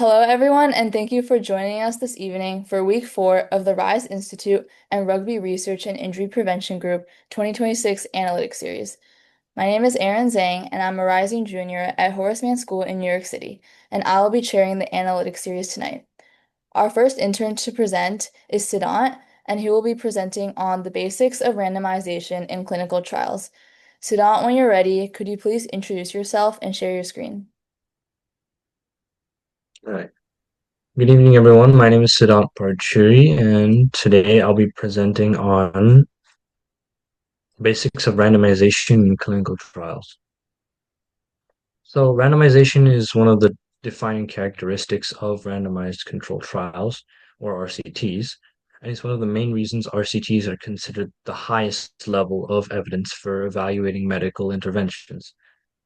Hello, everyone, and thank you for joining us this evening for week 4 of the RISE Institute and Rugby Research and Injury Prevention Group 2026 Analytics Series. My name is Erin Zhang, and I'm a rising junior at Horace Mann School in New York City, and I will be chairing the Analytics Series tonight. Our first intern to present is Siddhant, and he will be presenting on the basics of randomization in clinical trials. Siddhant, when you're ready, could you please introduce yourself and share your screen? All right. Good evening, everyone. My name is Siddhant Parchuri, and today I'll be presenting on basics of randomization in clinical trials. So, randomization is one of the defining characteristics of randomized controlled trials, or RCTs, and it's one of the main reasons RCTs are considered the highest level of evidence for evaluating medical interventions.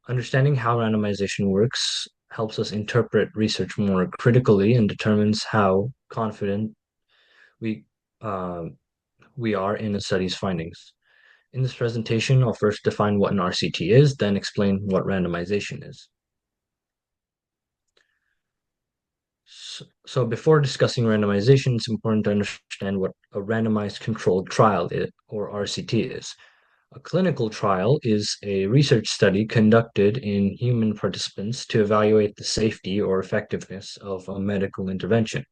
Understanding how randomization works helps us interpret research more critically and determines how confident we uh, we are in a study's findings. In this presentation, I'll first define what an RCT is, then explain what randomization is. So before discussing randomization, it's important to understand what a randomized controlled trial is, or RCT is. A clinical trial is a research study conducted in human participants to evaluate the safety or effectiveness of a medical intervention.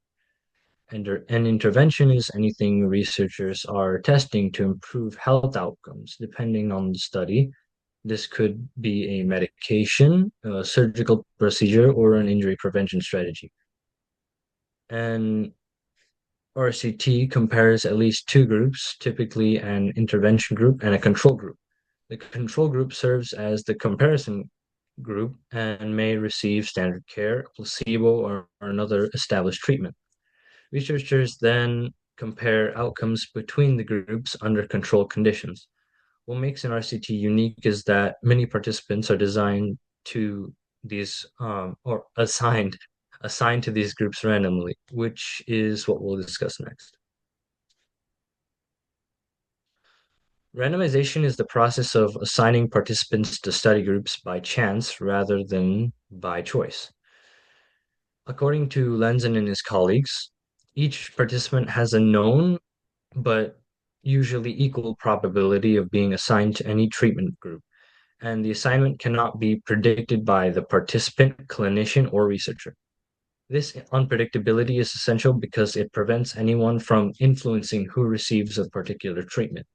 And an intervention is anything researchers are testing to improve health outcomes, depending on the study. This could be a medication, a surgical procedure, or an injury prevention strategy. An RCT compares at least two groups, typically an intervention group and a control group. The control group serves as the comparison group and may receive standard care, placebo, or another established treatment. Researchers then compare outcomes between the groups under controlled conditions. What makes an RCT unique is that many participants are designed to these or assigned to these groups randomly, which is what we'll discuss next. Randomization is the process of assigning participants to study groups by chance rather than by choice. According to Lenzen and his colleagues, each participant has a known but usually equal probability of being assigned to any treatment group, and the assignment cannot be predicted by the participant, clinician, or researcher. This unpredictability is essential because it prevents anyone from influencing who receives a particular treatment.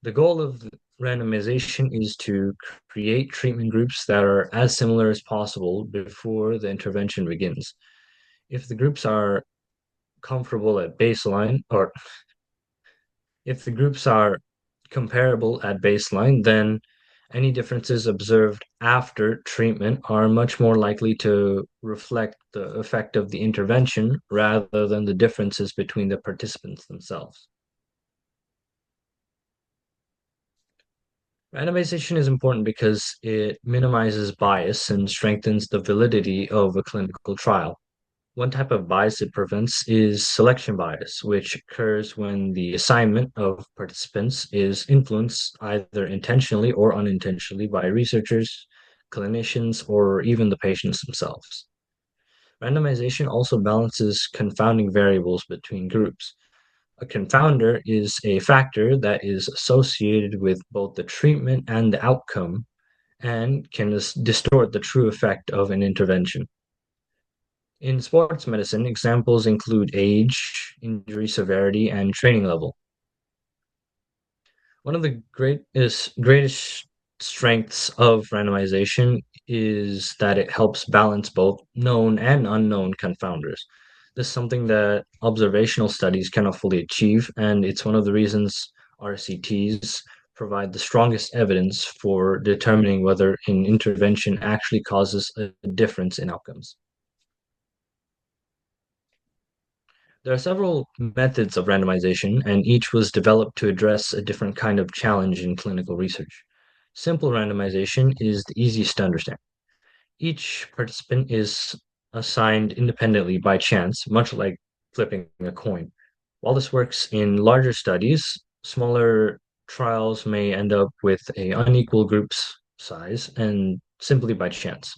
The goal of randomization is to create treatment groups that are as similar as possible before the intervention begins. If the groups are comfortable at baseline, or if the groups are comparable at baseline, then any differences observed after treatment are much more likely to reflect the effect of the intervention rather than the differences between the participants themselves. Randomization is important because it minimizes bias and strengthens the validity of a clinical trial. One type of bias it prevents is selection bias, which occurs when the assignment of participants is influenced either intentionally or unintentionally by researchers, clinicians, or even the patients themselves. Randomization also balances confounding variables between groups. A confounder is a factor that is associated with both the treatment and the outcome and can distort the true effect of an intervention. In sports medicine, examples include age, injury severity, and training level. One of the greatest strengths of randomization is that it helps balance both known and unknown confounders. This is something that observational studies cannot fully achieve, and it's one of the reasons RCTs provide the strongest evidence for determining whether an intervention actually causes a difference in outcomes. There are several methods of randomization, and each was developed to address a different kind of challenge in clinical research. Simple randomization is the easiest to understand. Each participant is assigned independently by chance, much like flipping a coin. While this works in larger studies, smaller trials may end up with an unequal group size and simply by chance.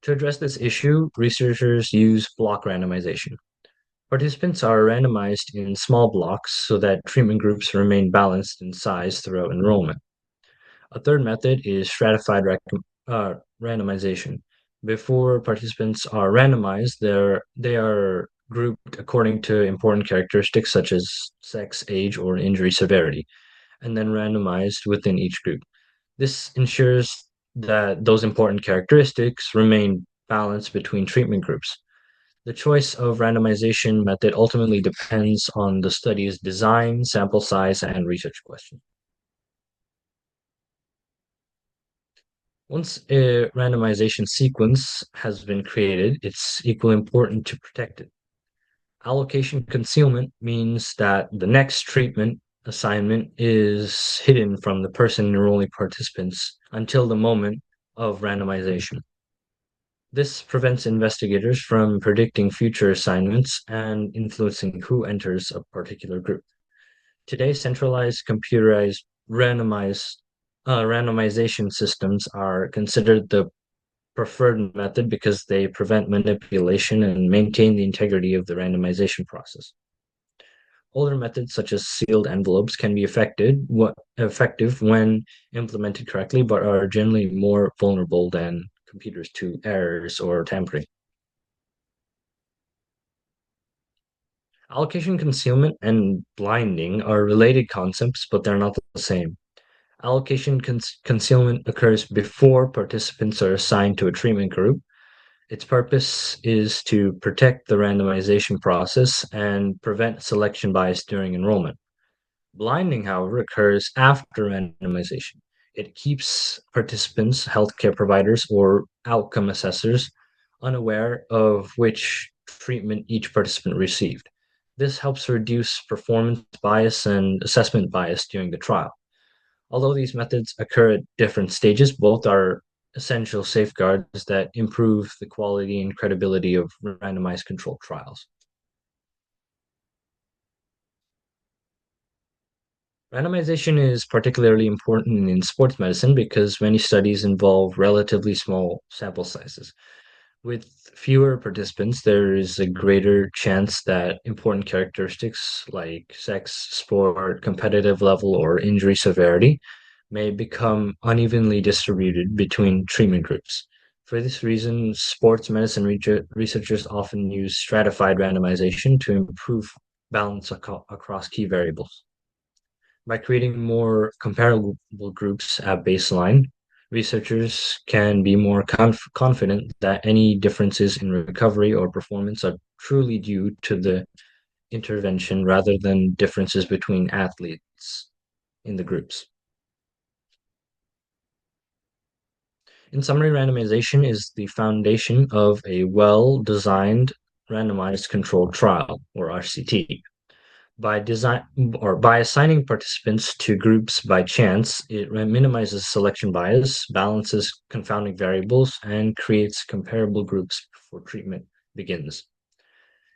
To address this issue, researchers use block randomization. Participants are randomized in small blocks so that treatment groups remain balanced in size throughout enrollment. A third method is randomization. Before participants are randomized, they are grouped according to important characteristics such as sex, age, or injury severity, and then randomized within each group. This ensures that those important characteristics remain balanced between treatment groups. The choice of randomization method ultimately depends on the study's design, sample size, and research question. Once a randomization sequence has been created, it's equally important to protect it. Allocation concealment means that the next treatment assignment is hidden from the person enrolling participants until the moment of randomization. This prevents investigators from predicting future assignments and influencing who enters a particular group. Today, centralized computerized randomization systems are considered the preferred method because they prevent manipulation and maintain the integrity of the randomization process. Older methods such as sealed envelopes can be effective when implemented correctly, but are generally more vulnerable than computers to errors or tampering. Allocation concealment and blinding are related concepts, but they're not the same. Allocation concealment occurs before participants are assigned to a treatment group. Its purpose is to protect the randomization process and prevent selection bias during enrollment. Blinding, however, occurs after randomization. It keeps participants, healthcare providers, or outcome assessors unaware of which treatment each participant received. This helps reduce performance bias and assessment bias during the trial. Although these methods occur at different stages, both are essential safeguards that improve the quality and credibility of randomized controlled trials. Randomization is particularly important in sports medicine because many studies involve relatively small sample sizes. With fewer participants, there is a greater chance that important characteristics like sex, sport, competitive level, or injury severity may become unevenly distributed between treatment groups. For this reason, sports medicine researchers often use stratified randomization to improve balance across key variables. By creating more comparable groups at baseline, researchers can be more confident that any differences in recovery or performance are truly due to the intervention rather than differences between athletes in the groups. In summary, randomization is the foundation of a well-designed randomized controlled trial, or RCT. By assigning participants to groups by chance, it minimizes selection bias, balances confounding variables, and creates comparable groups before treatment begins.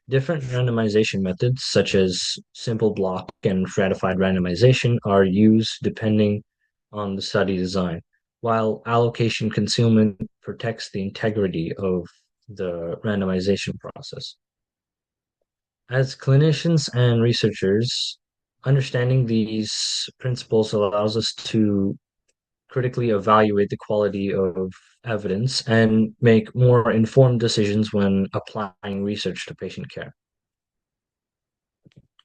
Different randomization methods, such as simple block and stratified randomization, are used depending on the study design, while allocation concealment protects the integrity of the randomization process. As clinicians and researchers, understanding these principles allows us to critically evaluate the quality of evidence and make more informed decisions when applying research to patient care.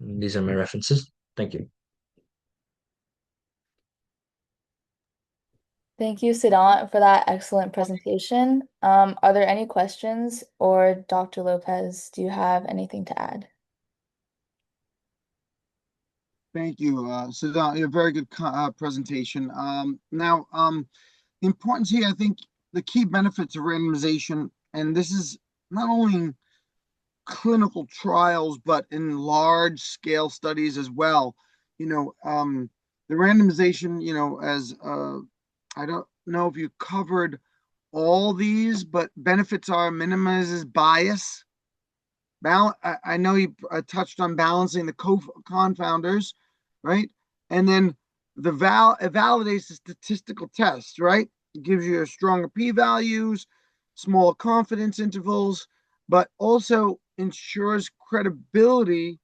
These are my references. Thank you. Thank you, Siddhant, for that excellent presentation. Are there any questions, or Dr. Lopez, do you have anything to add? Thank you, Siddhant. A very good presentation. The importance here, I think the key benefits of randomization, and this is not only in clinical trials, but in large scale studies as well. The randomization, as I don't know if you covered all these, but benefits are minimizes bias. I know you touched on balancing the confounders, right? And then it validates the statistical test, right? It gives you stronger p-values, small confidence intervals, but also ensures credibility,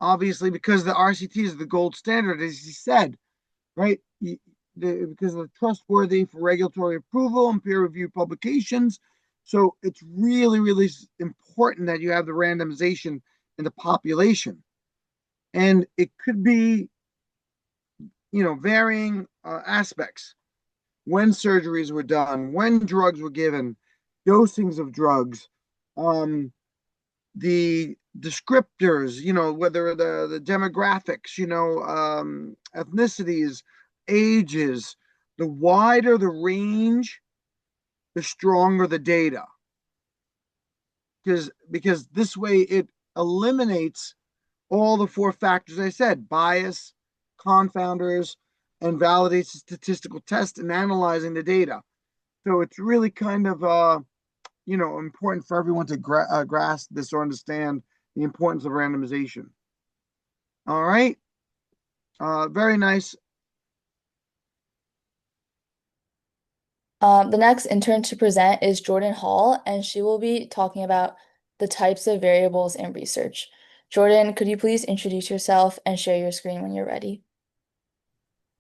obviously, because the RCT is the gold standard, as he said, right? Because they're trustworthy for regulatory approval and peer reviewed publications. So it's really, really important that you have the randomization in the population. And it could be, varying aspects. When surgeries were done, when drugs were given, dosings of drugs, the descriptors, whether the demographics, ethnicities, ages, the wider the range, the stronger the data. Because this way it eliminates all the four factors I said: bias, confounders, and validates the statistical test and analyzing the data. So it's really kind of important for everyone to grasp this or understand the importance of randomization. All right. Very nice. The next intern to present is Jordan Hall, and she will be talking about the types of variables in research. Jordan, could you please introduce yourself and share your screen when you're ready?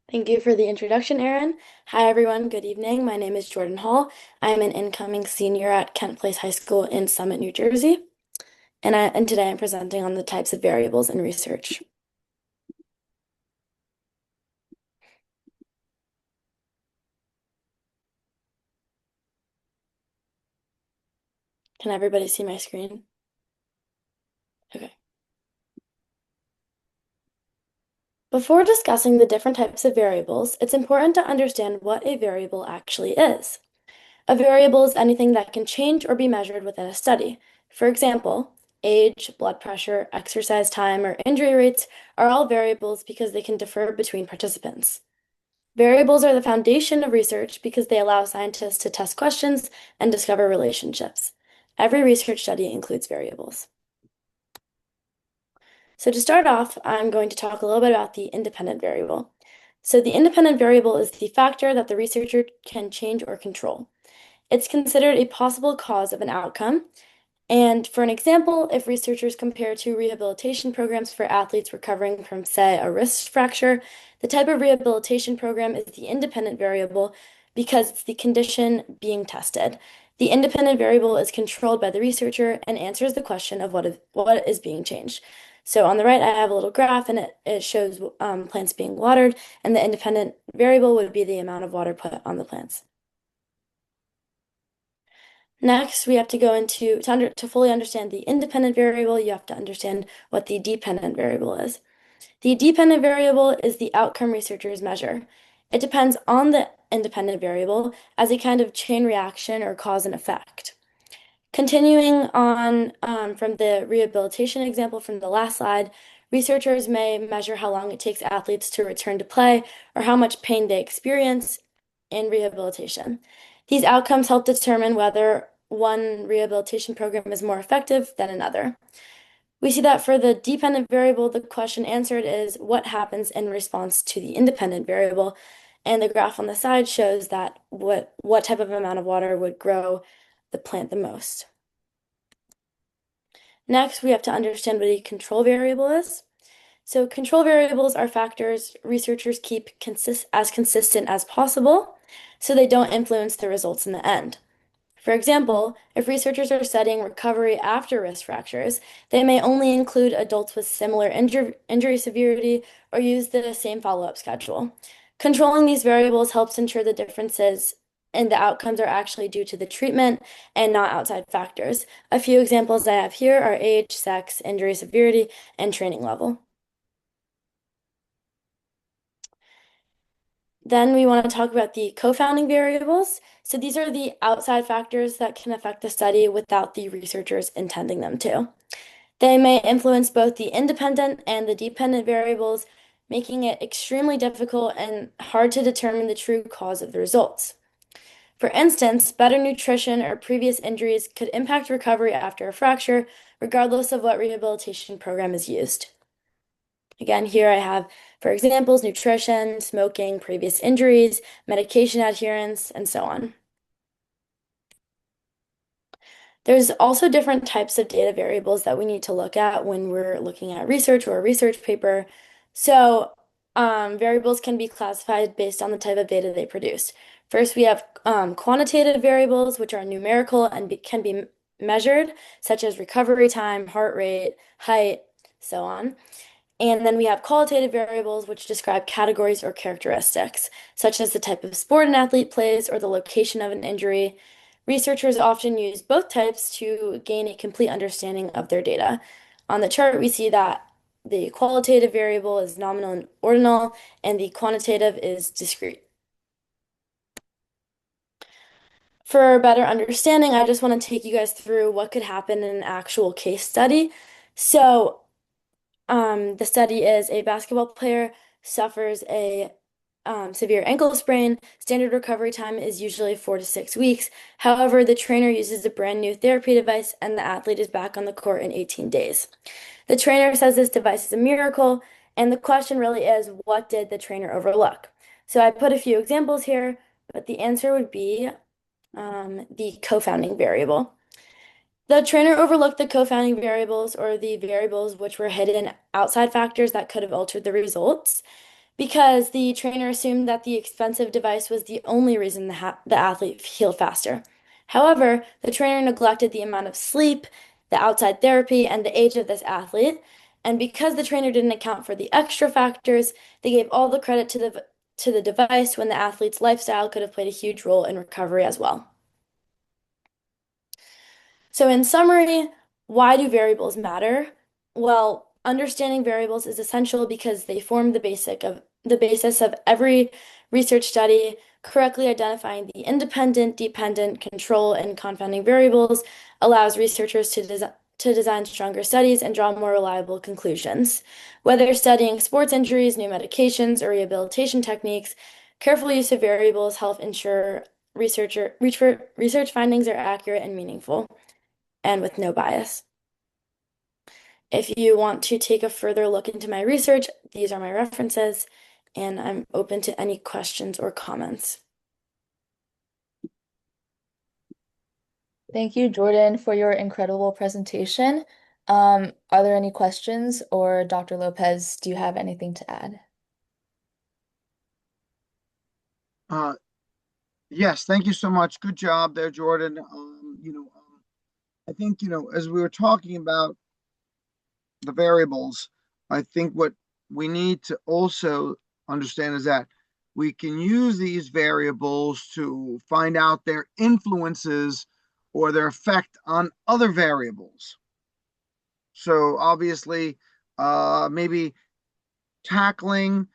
Thank you for the introduction, Erin. Hi, everyone. Good evening. My name is Jordan Hall. I'm an incoming senior at Kent Place High School in Summit, New Jersey. And today I'm presenting on the types of variables in research. Can everybody see my screen? Okay. Before discussing the different types of variables, it's important to understand what a variable actually is. A variable is anything that can change or be measured within a study. For example, age, blood pressure, exercise time, or injury rates are all variables because they can differ between participants. Variables are the foundation of research because they allow scientists to test questions and discover relationships. Every research study includes variables. So to start off, I'm going to talk a little bit about the independent variable. So the independent variable is the factor that the researcher can change or control. It's considered a possible cause of an outcome. And for an example, if researchers compare two rehabilitation programs for athletes recovering from, say, a wrist fracture, the type of rehabilitation program is the independent variable because it's the condition being tested. The independent variable is controlled by the researcher and answers the question of what is being changed. So on the right, I have a little graph, and it shows plants being watered, and the independent variable would be the amount of water put on the plants. Next, we have to go into, to fully understand the independent variable, you have to understand what the dependent variable is. The dependent variable is the outcome researchers measure. It depends on the independent variable as a kind of chain reaction or cause and effect. Continuing on from the rehabilitation example from the last slide, researchers may measure how long it takes athletes to return to play or how much pain they experience in rehabilitation. These outcomes help determine whether one rehabilitation program is more effective than another. We see that for the dependent variable, the question answered is what happens in response to the independent variable, and the graph on the side shows that what type of amount of water would grow the plant the most. Next, we have to understand what a control variable is. So control variables are factors researchers keep as consistent as possible so they don't influence the results in the end. For example, if researchers are studying recovery after wrist fractures, they may only include adults with similar injury severity or use the same follow-up schedule. Controlling these variables helps ensure the differences and the outcomes are actually due to the treatment and not outside factors. A few examples I have here are age, sex, injury severity, and training level. Then we want to talk about the confounding variables. So these are the outside factors that can affect the study without the researchers intending them to. They may influence both the independent and the dependent variables, making it extremely difficult and hard to determine the true cause of the results. For instance, better nutrition or previous injuries could impact recovery after a fracture, regardless of what rehabilitation program is used. Again, here I have, for examples, nutrition, smoking, previous injuries, medication adherence, and so on. There's also different types of data variables that we need to look at when we're looking at research or a research paper. So, variables can be classified based on the type of data they produce. First, we have quantitative variables, which are numerical and can be measured, such as recovery time, heart rate, height, so on. And then we have qualitative variables, which describe categories or characteristics, such as the type of sport an athlete plays or the location of an injury. Researchers often use both types to gain a complete understanding of their data. On the chart, we see that the qualitative variable is nominal and ordinal, and the quantitative is discrete. For better understanding, I just want to take you guys through what could happen in an actual case study. So, the study is a basketball player suffers a severe ankle sprain. Standard recovery time is usually 4 to 6 weeks. However, the trainer uses a brand new therapy device and the athlete is back on the court in 18 days. The trainer says this device is a miracle, and the question really is, what did the trainer overlook? So I put a few examples here, but the answer would be the confounding variable. The trainer overlooked the confounding variables or the variables which were hidden outside factors that could have altered the results because the trainer assumed that the expensive device was the only reason the athlete healed faster. However, the trainer neglected the amount of sleep, the outside therapy, and the age of this athlete. And because the trainer didn't account for the extra factors, they gave all the credit to the device when the athlete's lifestyle could have played a huge role in recovery as well. So in summary, why do variables matter? Well, understanding variables is essential because they form the basis of every research study. Correctly identifying the independent, dependent, control, and confounding variables allows researchers to design stronger studies and draw more reliable conclusions. Whether studying sports injuries, new medications, or rehabilitation techniques, careful use of variables help ensure research findings are accurate and meaningful and with no bias. If you want to take a further look into my research, these are my references, and I'm open to any questions or comments. Thank you, Jordan, for your incredible presentation. Are there any questions, or Dr. Lopez, do you have anything to add? Yes, thank you so much. Good job there, Jordan. I think, as we were talking about the variables, I think what we need to also understand is that we can use these variables to find out their influences or their effect on other variables. So obviously, maybe tackling,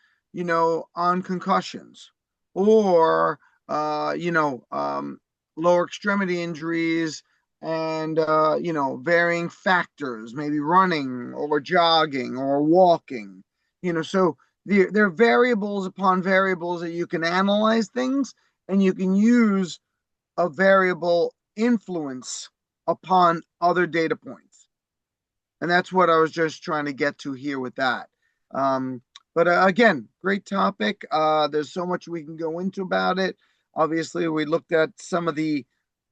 on concussions or, lower extremity injuries and, varying factors, maybe running or jogging or walking, so there are variables upon variables that you can analyze things and you can use a variable influence upon other data points. And that's what I was just trying to get to here with that. But again, great topic. There's so much we can go into about it. Obviously, we looked at some of the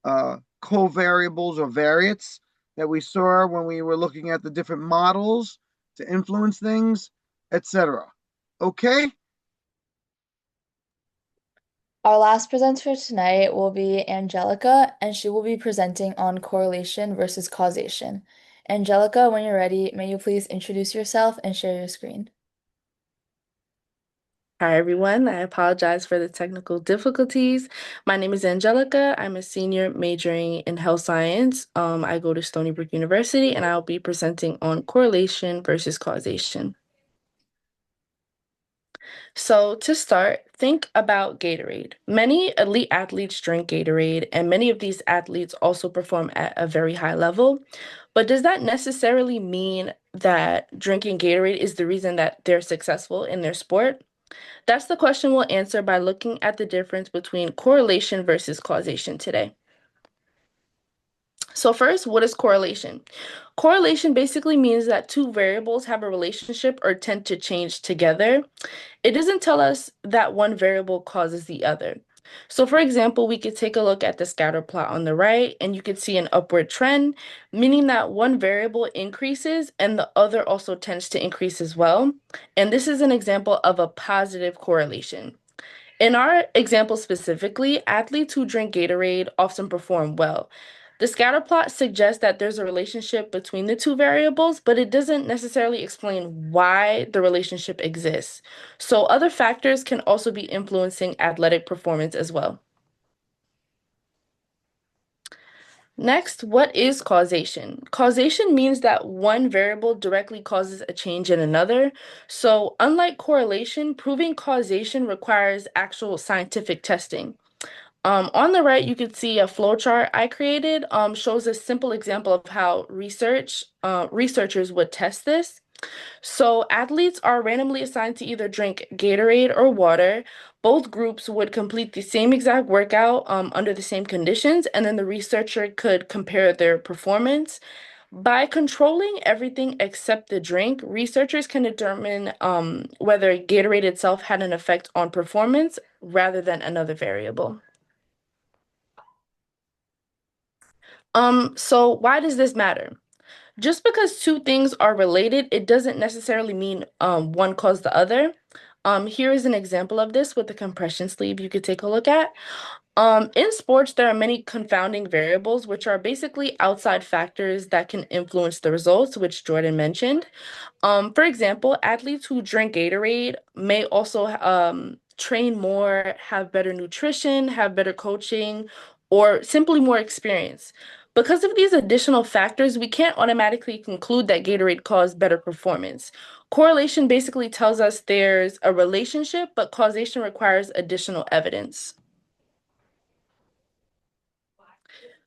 covariables or variates that we saw when we were looking at the different models to influence things, etc. Okay? Our last presenter tonight will be Angelica, and she will be presenting on correlation versus causation. Angelica, when you're ready, may you please introduce yourself and share your screen? Hi, everyone. I apologize for the technical difficulties. My name is Angelica. I'm a senior majoring in health science. I go to Stony Brook University, and I'll be presenting on correlation versus causation. So to start, think about Gatorade. Many elite athletes drink Gatorade, and many of these athletes also perform at a very high level. But does that necessarily mean that drinking Gatorade is the reason that they're successful in their sport? That's the question we'll answer by looking at the difference between correlation versus causation today. So first, what is correlation? Correlation basically means that two variables have a relationship or tend to change together. It doesn't tell us that one variable causes the other. So for example, we could take a look at the scatter plot on the right, and you could see an upward trend, meaning that one variable increases and the other also tends to increase as well. And this is an example of a positive correlation. In our example specifically, athletes who drink Gatorade often perform well. The scatter plot suggests that there's a relationship between the two variables, but it doesn't necessarily explain why the relationship exists. So other factors can also be influencing athletic performance as well. Next, what is causation? Causation means that one variable directly causes a change in another. So unlike correlation, proving causation requires actual scientific testing. On the right, you can see a flowchart I created, shows a simple example of how researchers would test this. So athletes are randomly assigned to either drink Gatorade or water. Both groups would complete the same exact workout under the same conditions, and then the researcher could compare their performance. By controlling everything except the drink, researchers can determine whether Gatorade itself had an effect on performance rather than another variable. So why does this matter? Just because two things are related, it doesn't necessarily mean one caused the other. Here is an example of this with the compression sleeve you could take a look at. In sports, there are many confounding variables, which are basically outside factors that can influence the results, which Jordan mentioned. For example, athletes who drink Gatorade may also train more, have better nutrition, have better coaching, or simply more experience. Because of these additional factors, we can't automatically conclude that Gatorade caused better performance. Correlation basically tells us there's a relationship, but causation requires additional evidence.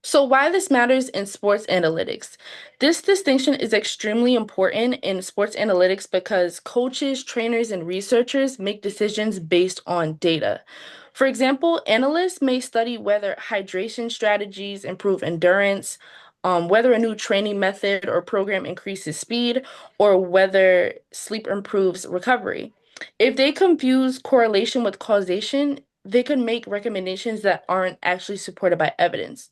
So why this matters in sports analytics? This distinction is extremely important in sports analytics because coaches, trainers, and researchers make decisions based on data. For example, analysts may study whether hydration strategies improve endurance, whether a new training method or program increases speed, or whether sleep improves recovery. If they confuse correlation with causation, they could make recommendations that aren't actually supported by evidence.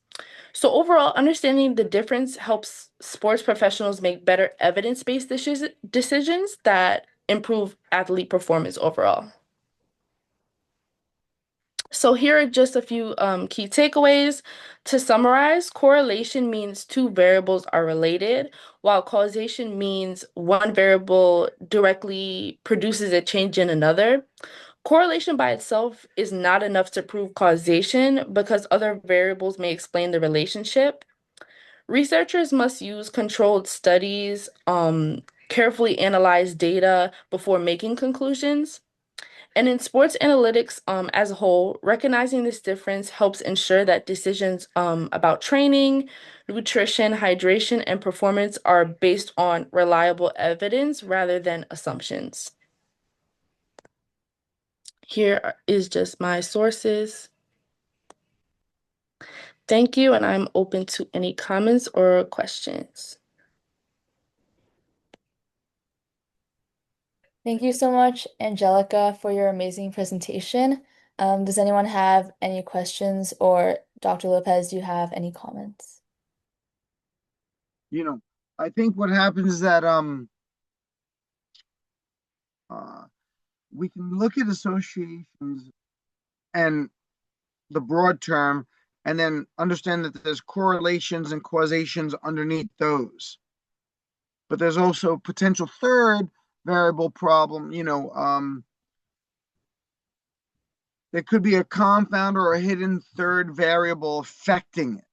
So overall, understanding the difference helps sports professionals make better evidence-based decisions that improve athlete performance overall. So here are just a few key takeaways. To summarize, correlation means two variables are related, while causation means one variable directly produces a change in another. Correlation by itself is not enough to prove causation because other variables may explain the relationship. Researchers must use controlled studies, carefully analyze data before making conclusions. And in sports analytics, as a whole, recognizing this difference helps ensure that decisions about training, nutrition, hydration, and performance are based on reliable evidence rather than assumptions. Here is just my sources. Thank you, and I'm open to any comments or questions. Thank you so much, Angelica, for your amazing presentation. Does anyone have any questions, or Dr. Lopez, do you have any comments? You know, I think what happens is that uh, we can look at associations and the broad term, and then understand that there's correlations and causations underneath those. But there's also potential third variable problem. There could be a confounder or a hidden third variable affecting it.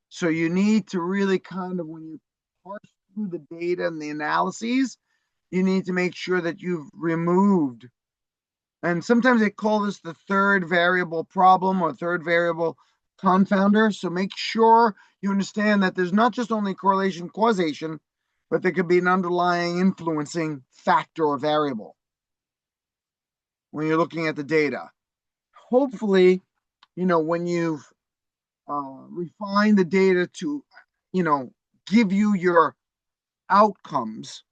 So you need to really kind of, when you parse through the data and the analyses, you need to make sure that you've removed. And sometimes they call this the third variable problem or third variable confounder. So make sure you understand that there's not just only correlation causation, but there could be an underlying influencing factor or variable when you're looking at the data. Hopefully, when you've refined the data to, give you your outcomes,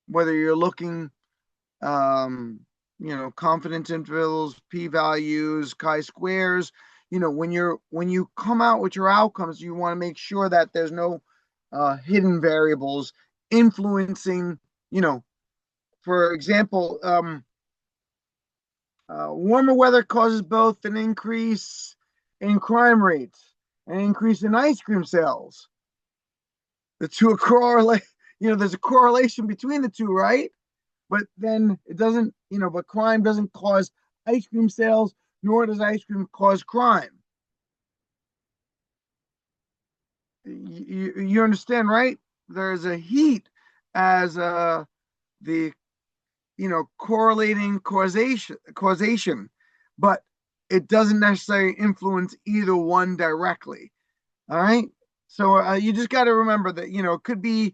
whether you're looking confidence intervals, p-values, chi-squares. When you come out with your outcomes, you want to make sure that there's no hidden variables influencing, for example, warmer weather causes both an increase in crime rates and an increase in ice cream sales. The two are correlate, there's a correlation between the two, right? But then it doesn't, but crime doesn't cause ice cream sales, nor does ice cream cause crime. You understand, right? There's a heat as the correlating causation, but it doesn't necessarily influence either one directly. All right. So you just got to remember that, it could be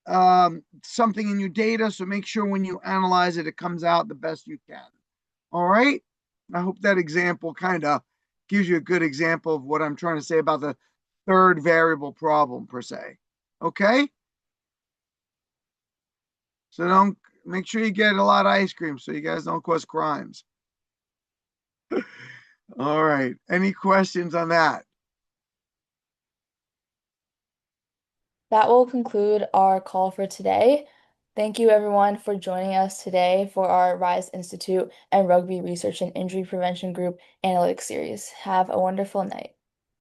something in your data. So make sure when you analyze it, it comes out the best you can. All right. I hope that example kind of gives you a good example of what I'm trying to say about the third variable problem per se. Okay. So don't make sure you get a lot of ice cream so you guys don't cause crimes. All right. Any questions on that? That will conclude our call for today. Thank you, everyone, for joining us today for our RISE Institute and Rugby Research and Injury Prevention Group Analytics series. Have a wonderful night.